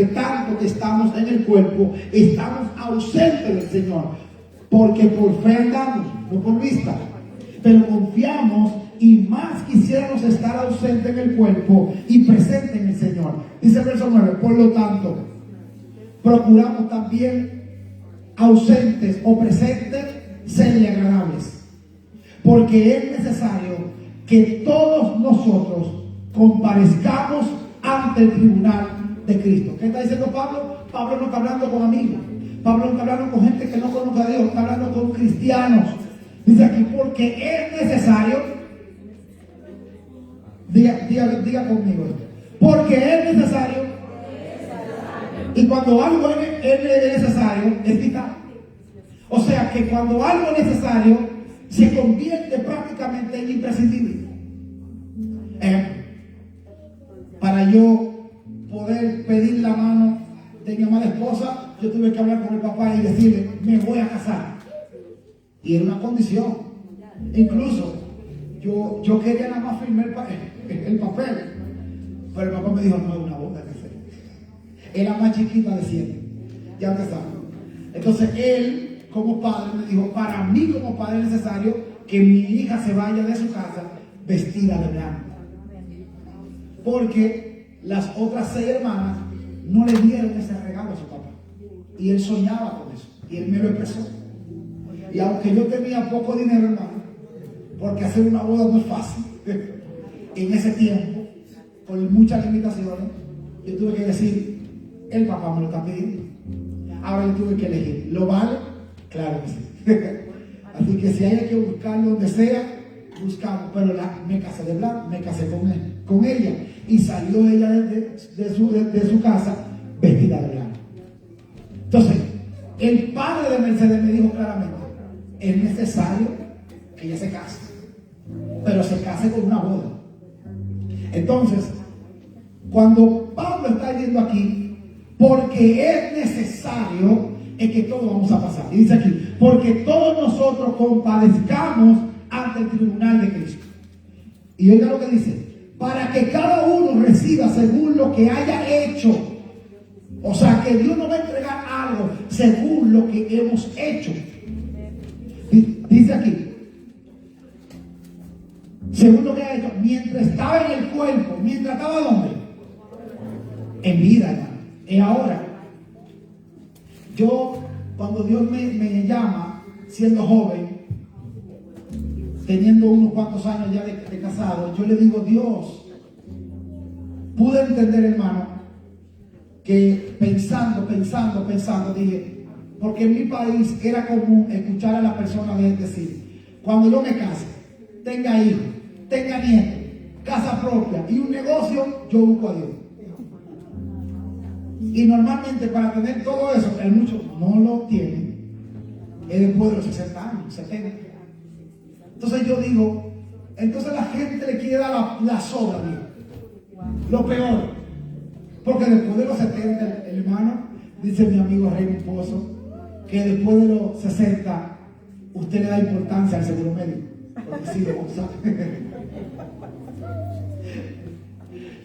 tanto que estamos en el cuerpo, estamos ausentes del Señor, porque por fe andamos, no por vista, pero confiamos y más quisiéramos estar ausentes en el cuerpo y presentes en el Señor. Dice el verso 9, por lo tanto, procuramos también ausentes o presentes serle agradables, porque es necesario que todos nosotros comparezcamos ante el tribunal de Cristo. ¿Qué está diciendo Pablo? Pablo no está hablando con amigos, Pablo no está hablando con gente que no conoce a Dios, está hablando con cristianos. Dice aquí, porque es necesario, diga conmigo esto, porque es necesario, y cuando algo es necesario, es vital. O sea que cuando algo es necesario, se convierte prácticamente en imprescindible. Para yo poder pedir la mano de mi amada esposa, yo tuve que hablar con el papá y decirle, me voy a casar. Y era una condición. Incluso yo quería nada más firmar el papel, pero el papá me dijo, no es una boda que hacer. Era más chiquita de 7. Ya usted sabe. Entonces él, como padre, me dijo, para mí como padre es necesario que mi hija se vaya de su casa vestida de blanco. Porque las otras 6 hermanas no le dieron ese regalo a su papá. Y él soñaba con eso. Y él me lo expresó. Y aunque yo tenía poco dinero, hermano, porque hacer una boda no es fácil, en ese tiempo, con muchas limitaciones, yo tuve que decir, el papá me lo está pidiendo. Ahora yo tuve que elegir. ¿Lo vale? Claro que sí. Así que si hay que buscarlo donde sea, buscamos. Pero me casé de blanco, me casé con ella. Y salió ella de su casa vestida de blanco. Entonces, el padre de Mercedes me dijo claramente, es necesario que ella se case, pero se case con una boda. Entonces, cuando Pablo está diciendo aquí, porque es necesario, es que todos vamos a pasar. Y dice aquí, porque todos nosotros compadezcamos ante el tribunal de Cristo. Y oiga lo que dice, para que cada uno reciba según lo que haya hecho. O sea, que Dios nos va a entregar algo según lo que hemos hecho. Dice aquí, según lo que ha hecho, mientras estaba en el cuerpo, mientras estaba ¿dónde? En vida, hermano. Y ahora, yo, cuando Dios me llama, siendo joven, teniendo unos cuantos años ya de casado, yo le digo, Dios, pude entender, hermano, que pensando, dije, porque en mi país era común escuchar a las personas decir, cuando yo me case, tenga hijos, tenga nietos, casa propia y un negocio, yo busco a Dios. Y normalmente para tener todo eso, muchos no lo tienen, es después de los 60 años, 70. Entonces yo digo, entonces la gente le quiere dar la sobra, Dios. Lo peor, porque después de los 70, el hermano, dice mi amigo Raymond Pozo, que después de los 60, usted le da importancia al seguro médico, porque sí, lo usa.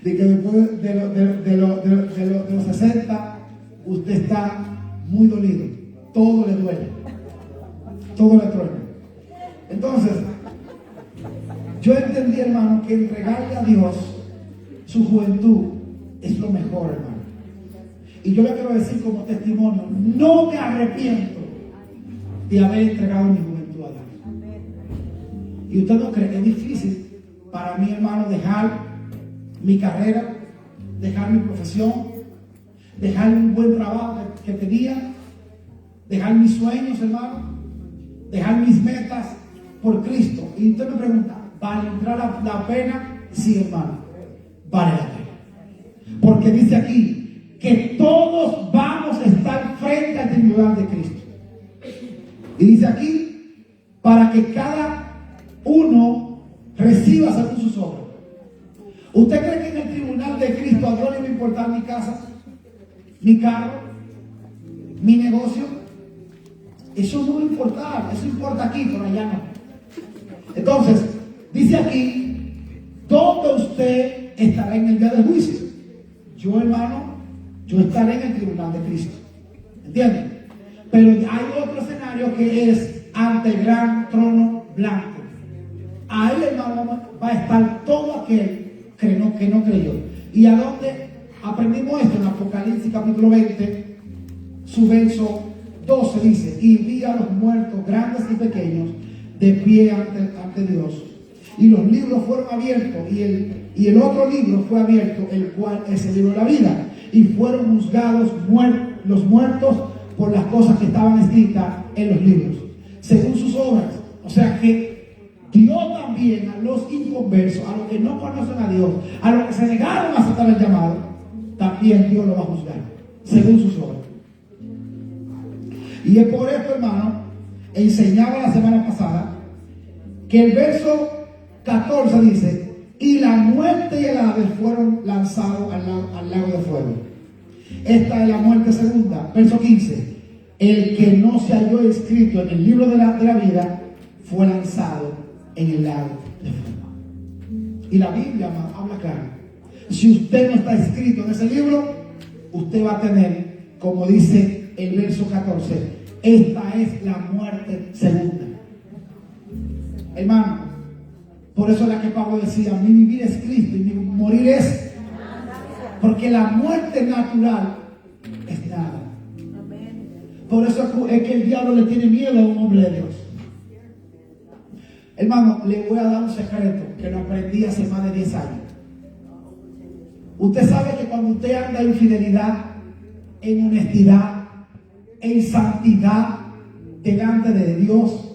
De que después de los 60, usted está muy dolido, todo le duele, todo le truena. Entonces, yo entendí, hermano, que entregarle a Dios su juventud es lo mejor, hermano. Y yo le quiero decir como testimonio, no me arrepiento de haber entregado mi juventud a Dios. Y usted no cree que es difícil para mí, hermano, dejar mi carrera, dejar mi profesión, dejar un buen trabajo que tenía, dejar mis sueños, hermano, dejar mis metas por Cristo. Y usted me pregunta, ¿valdrá la pena? Sí, hermano, vale la pena. Porque dice aquí que todos vamos a estar frente al tribunal de Cristo. Y dice aquí, para que cada uno reciba según sus obras. ¿Usted cree que en el tribunal de Cristo a Dios le va a importar mi casa, mi carro, mi negocio? Eso no va a importar, eso importa aquí, pero allá no. Entonces, dice aquí, ¿dónde usted estará en el día del juicio? Yo, hermano, yo estaré en el tribunal de Cristo. ¿Entienden? Pero hay otro escenario que es ante el gran trono blanco. Ahí, hermano, va a estar todo aquel que no creyó. ¿Y a dónde aprendimos esto? En Apocalipsis capítulo 20, su verso 12 dice: y vi a los muertos, grandes y pequeños, de pie ante Dios. Y los libros fueron abiertos, y el otro libro fue abierto, el cual es el libro de la vida. Y fueron juzgados los muertos por las cosas que estaban escritas en los libros, según sus obras. O sea que Dios también a los inconversos, a los que no conocen a Dios, a los que se negaron a aceptar el llamado, también Dios lo va a juzgar, según sus obras. Y es por esto, hermano, enseñaba la semana pasada que el verso 14 dice: y la muerte y el Hades fueron lanzados al lago de fuego. Esta es la muerte segunda. Verso 15: el que no se halló escrito en el libro de la vida fue lanzado en el lago de fuego. Y la Biblia habla claro: si usted no está escrito en ese libro, usted va a tener, como dice el verso 14, esta es la muerte segunda. Hermano, por eso es la que Pablo decía: mi vivir es Cristo y mi morir es. Porque la muerte natural es nada. Por eso es que el diablo le tiene miedo a un hombre de Dios. Hermano, le voy a dar un secreto que lo aprendí hace más de 10 años. Usted sabe que cuando usted anda en fidelidad, en honestidad, en santidad delante de Dios,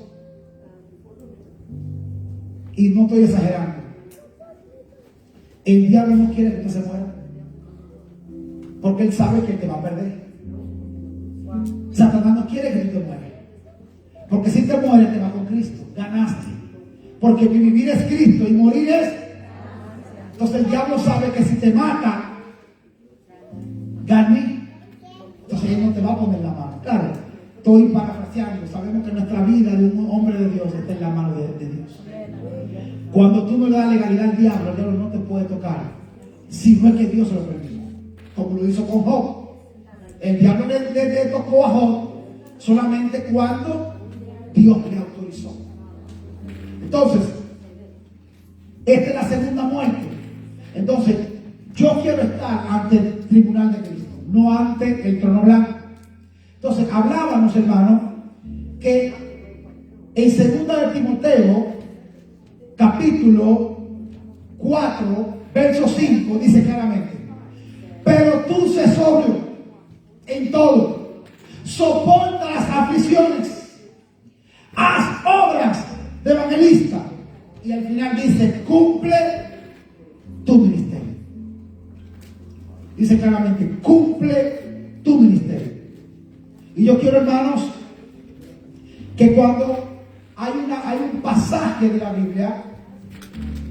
y no estoy exagerando, el diablo no quiere que usted se muera, porque él sabe que te va a perder. Satanás no quiere que tú te mueras, porque si te mueres te vas con Cristo, ganaste. Porque mi vivir es Cristo y morir es. Entonces el diablo sabe que si te mata, gané. Entonces él no te va a poner la mano. Claro, estoy parafraseando. Sabemos que nuestra vida de un hombre de Dios está en la mano de Dios. Cuando tú no le das legalidad al diablo, el diablo no te puede tocar, si no es que Dios se lo permite, como lo hizo con Job. El diablo le tocó a Job solamente cuando Dios le autorizó. Entonces, esta es la segunda muerte. Entonces, yo quiero estar ante el tribunal de Cristo, no ante el trono blanco. Entonces, hablábamos, hermano, que en 2 de Timoteo, capítulo 4, verso 5, dice claramente: pero tú sé sobrio en todo, soporta las aflicciones, haz obras de evangelista, y al final dice: cumple tu ministerio. Dice claramente: cumple tu ministerio. Y yo quiero, hermanos, que cuando hay un pasaje de la Biblia,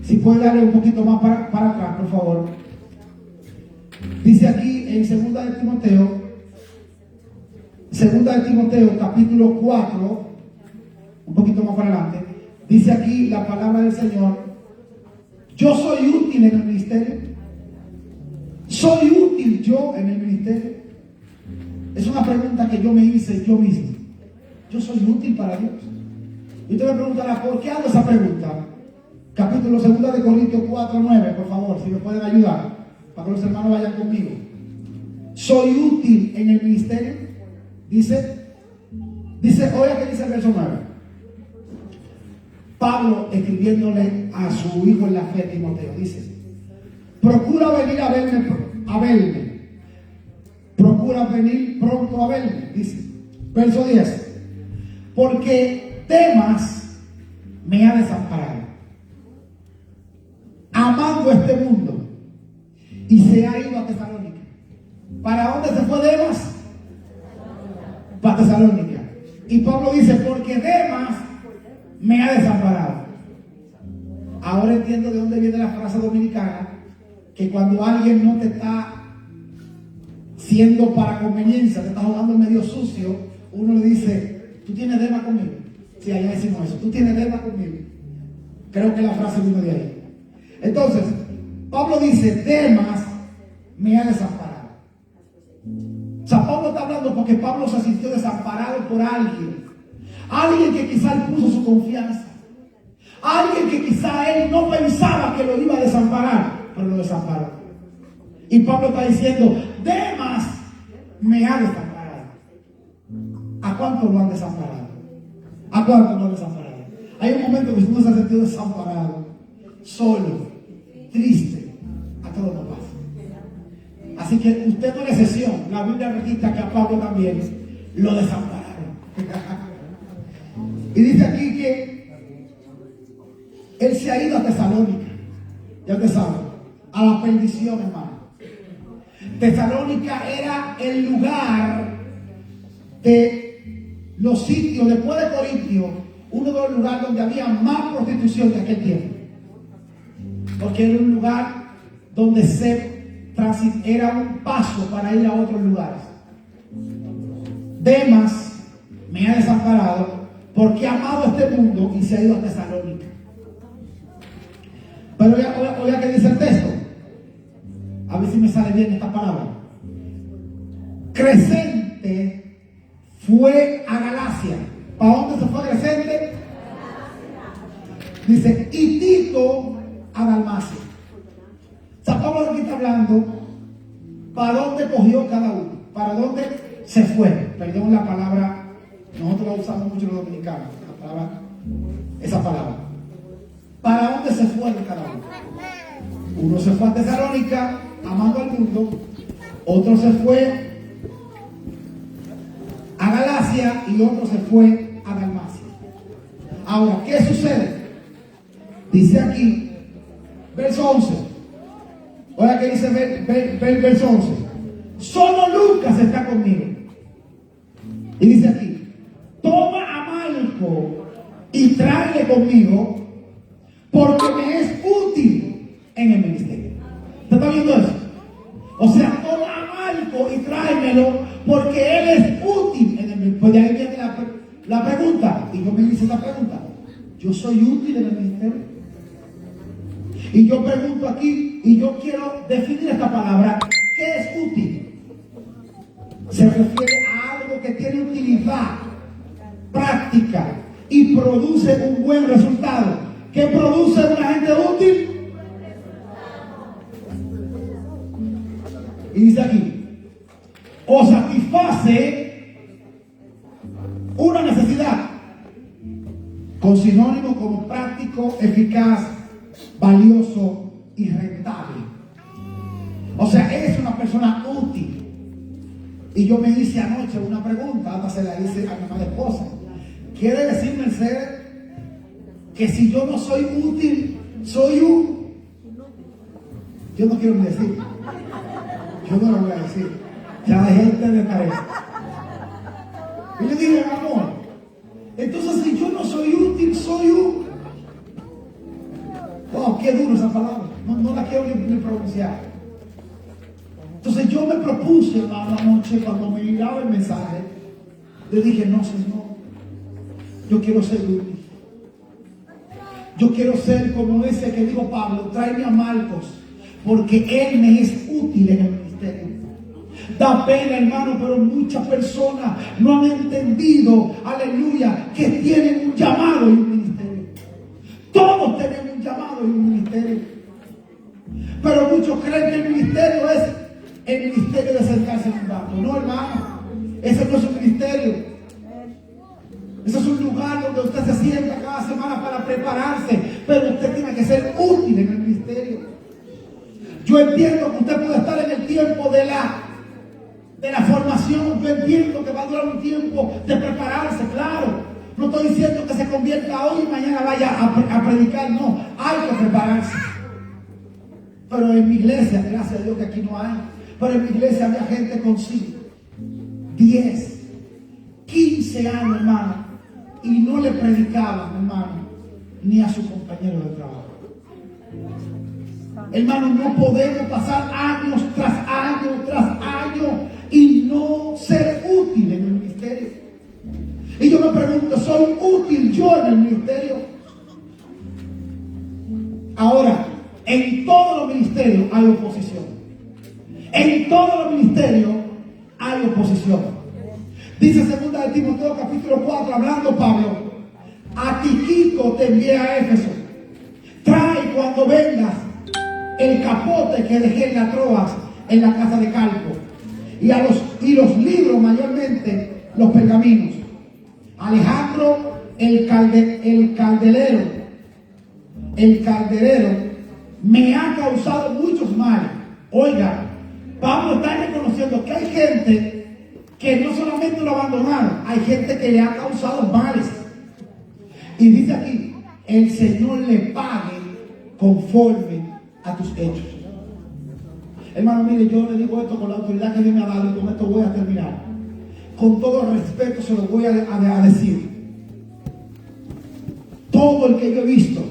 si puede darle un poquito más para atrás, por favor. Dice aquí en 2 de Timoteo capítulo 4, un poquito más para adelante, dice aquí la palabra del Señor: yo soy útil en el ministerio. ¿Soy útil yo en el ministerio? Es una pregunta que yo me hice yo mismo. ¿Yo soy útil para Dios? Y usted me preguntará: ¿por qué hago esa pregunta? Capítulo 2 de Corintios 4, 9, por favor, si me pueden ayudar, para que los hermanos vayan conmigo. ¿Soy útil en el ministerio? Dice, oiga que dice el verso 9. Pablo, escribiéndole a su hijo en la fe, Timoteo, dice: procura venir a verme. Procura venir pronto a verme, dice. Verso 10. Porque Demas me ha desamparado, amando este mundo, y se ha ido a Tesalónica. ¿Para dónde se fue Demas? Para Tesalónica. Y Pablo dice: porque Demas me ha desamparado. Ahora entiendo de dónde viene la frase dominicana, que cuando alguien no te está siendo para conveniencia, te está jugando medio sucio, uno le dice: tú tienes Demas conmigo. Sí, allá decimos eso: tú tienes Demas conmigo. Creo que la frase vino de ahí. Entonces, Pablo dice: Demas me ha desamparado. hablando porque Pablo se sintió desamparado por alguien. Alguien que quizá él puso su confianza. Alguien que quizá él no pensaba que lo iba a desamparar, pero lo desamparó. Y Pablo está diciendo, Demas me ha desamparado. ¿A cuántos lo han desamparado? ¿A cuántos lo han desamparado? Hay un momento que uno se ha sentido desamparado, solo, triste. A todos nos pasa. Así que usted no es excepción. La Biblia registra que a Pablo también lo desampararon. Y dice aquí que él se ha ido a Tesalónica. Ya usted sabe, a la perdición, hermano. Tesalónica era el lugar de los sitios, después de Corintio, uno de los lugares donde había más prostitución de aquel tiempo. Porque era un lugar donde era un paso para ir a otros lugares. Demas me ha desamparado porque ha amado este mundo y se ha ido a Tesalónica. Pero oiga que dice el texto. A ver si me sale bien esta palabra. Crescente fue a Galacia. ¿Para dónde se fue Crescente? Dice, y Tito a Dalmacia. San Pablo aquí está hablando para dónde cogió cada uno, para dónde se fue. Perdón la palabra, nosotros la usamos mucho los dominicanos, esa palabra. ¿Para dónde se fue cada uno? Uno se fue a Tesalónica, amando al mundo. Otro se fue a Galacia y otro se fue a Dalmacia. Ahora, ¿qué sucede? Dice aquí, verso 11. Oiga que dice verso 11. Solo Lucas está conmigo. Y dice aquí, toma a Marco y tráele conmigo porque me es útil en el ministerio. ¿Usted está viendo eso? O sea, toma a Marco y tráemelo porque él es útil en el ministerio. Pues de ahí viene la pregunta. Y yo me hice esta pregunta. ¿Yo soy útil en el ministerio? Y yo pregunto aquí, y yo quiero definir esta palabra. ¿Qué es útil? Se refiere a algo que tiene utilidad práctica y produce un buen resultado. ¿Qué produce una gente útil? Y dice aquí, o satisface una necesidad, con sinónimo como práctico, eficaz, valioso y rentable. O sea, eres una persona útil. Y yo me hice anoche una pregunta, hasta se la hice a mi madre esposa. ¿Quiere decir, Mercedes, que si yo no soy útil, soy un? Yo no quiero ni decir. Yo no lo voy a decir. Ya dejé de tarea. Y le dije, amor, entonces si yo no soy útil, soy un. Wow, qué duro esa palabra. No la quiero ni pronunciar. Entonces yo me propuse la noche, cuando me llegaba el mensaje, le dije, no, Señor, yo quiero ser útil. Yo quiero ser como ese que dijo Pablo, tráeme a Marcos, porque él me es útil en el ministerio. Da pena, hermano, pero muchas personas no han entendido, aleluya, que tienen un llamado y un ministerio. Todos tenemos un llamado y un ministerio. Pero muchos creen que el ministerio es el ministerio de sentarse en un banco. No, hermano, ese no es un ministerio. Ese es un lugar donde usted se sienta cada semana para prepararse, pero usted tiene que ser útil en el ministerio. Yo entiendo que usted puede estar en el tiempo de la formación. Yo entiendo que va a durar un tiempo de prepararse, claro. No estoy diciendo que se convierta hoy y mañana vaya a predicar, no. Hay que prepararse. Pero en mi iglesia, gracias a Dios que aquí no hay, pero en mi iglesia había gente con 5, 10, 15 años, hermano, y no le predicaban, hermano, ni a su compañero de trabajo. Hermano, no podemos pasar años tras año y no ser útil en el ministerio. Y yo me pregunto, ¿soy útil yo en el ministerio? Ahora, en todos los ministerios hay oposición. En todos los ministerios hay oposición. Dice 2 de Timoteo capítulo 4, hablando Pablo: a Tíquico te envié a Éfeso. Trae cuando vengas el capote que dejé en la Troas, en la casa de Calpo, y los libros, mayormente los pergaminos. Alejandro el calderero me ha causado muchos males. Oiga, Pablo está reconociendo que hay gente que no solamente lo abandonaron, hay gente que le ha causado males. Y dice aquí: el Señor le pague conforme a tus hechos. Hermano, mire, yo le digo esto con la autoridad que Dios me ha dado, y con esto voy a terminar. Con todo respeto se lo voy a decir. Todo el que yo he visto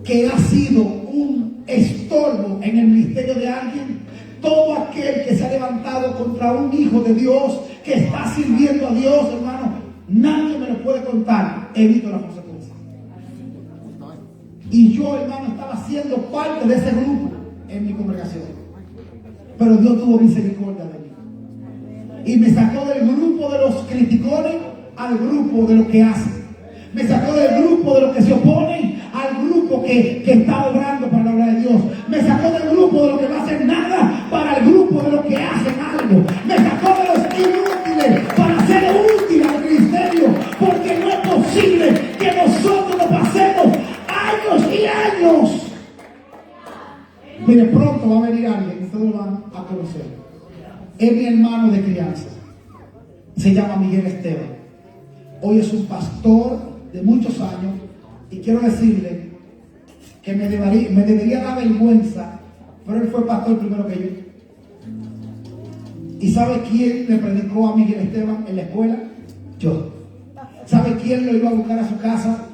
que ha sido un estorbo en el ministerio de alguien, todo aquel que se ha levantado contra un hijo de Dios que está sirviendo a Dios, hermano, nadie me lo puede contar. Evito las consecuencias. Y yo, hermano, estaba siendo parte de ese grupo en mi congregación, pero Dios tuvo misericordia de mí y me sacó del grupo de los criticones al grupo de los que hacen. Me sacó del grupo de los que se oponen al grupo que está obrando para la obra de Dios. Me sacó del grupo de los que no hacen nada para el grupo de los que hacen algo. Me sacó de los inútiles para ser útil al ministerio, porque no es posible que nosotros nos pasemos años y años. Mire, pronto va a venir alguien que ustedes lo van a conocer. Es mi hermano de crianza. Se llama Miguel Esteban. Hoy es un pastor de muchos años, y quiero decirle que me debería dar vergüenza, pero él fue pastor primero que yo. ¿Y sabe quién le predicó a Miguel Esteban en la escuela? Yo. ¿Sabe quién lo iba a buscar a su casa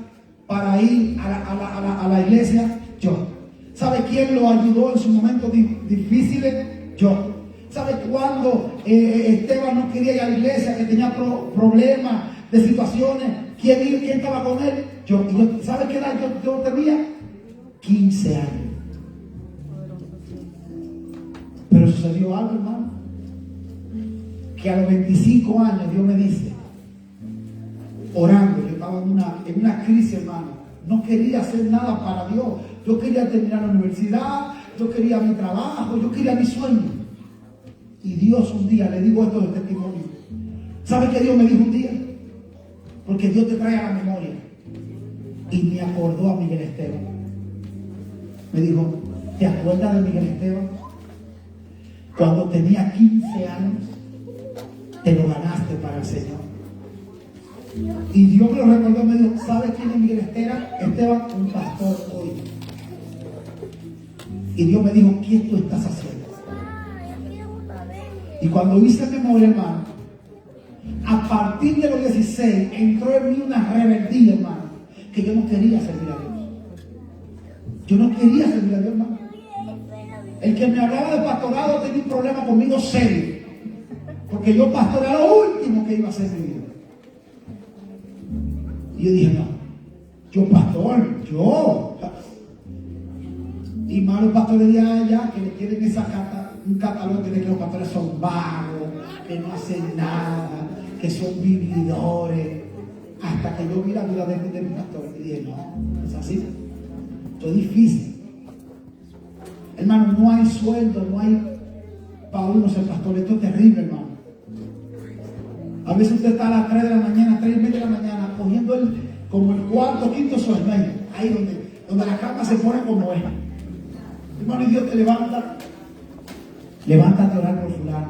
para ir a la iglesia? Yo. ¿Sabe quién lo ayudó en sus momentos difíciles? Yo. ¿Sabe cuándo Esteban no quería ir a la iglesia, que tenía problemas de situaciones? ¿Quién estaba con él? Yo. ¿Sabe qué edad yo tenía? 15 años. Pero sucedió algo, hermano, que a los 25 años Dios me dice, orando, yo estaba en una crisis, hermano. No quería hacer nada para Dios. Yo quería terminar la universidad, yo quería mi trabajo, yo quería mi sueño. Y Dios un día, le digo esto de testimonio. ¿Sabe qué Dios me dijo un día? Porque Dios te trae a la memoria. Y me acordó a Miguel Esteban. Me dijo: ¿te acuerdas de Miguel Esteban? Cuando tenía 15 años, te lo ganaste para el Señor. Y Dios me lo recordó, me dijo: ¿sabes quién es Miguel Esteban? Esteban, un pastor hoy. Y Dios me dijo: ¿qué tú estás haciendo? Y cuando hice memoria, hermano, a partir de los 16 entró en mí una rebeldía, hermano, que yo no quería servir a Dios. Yo no quería servir a Dios, hermano. El que me hablaba de pastorado tenía un problema conmigo serio, porque yo pastoreaba lo último que iba a hacer en mi vida. Y yo dije: no, yo pastor, yo. Y malos pastores de allá que le tienen un catálogo de que los pastores son vagos, que no hacen nada, que son vividores. Hasta que yo vi la vida de mi pastor y dije: no, es así. Esto es difícil. Hermano, no hay sueldo, no hay para uno ser pastor. Esto es terrible, hermano. A veces usted está a las 3 de la mañana, 3:30 de la mañana, cogiendo como el cuarto, quinto sueño, ahí donde la cama se pone como es. Hermano, y Dios te levanta. Levántate a orar por fulano.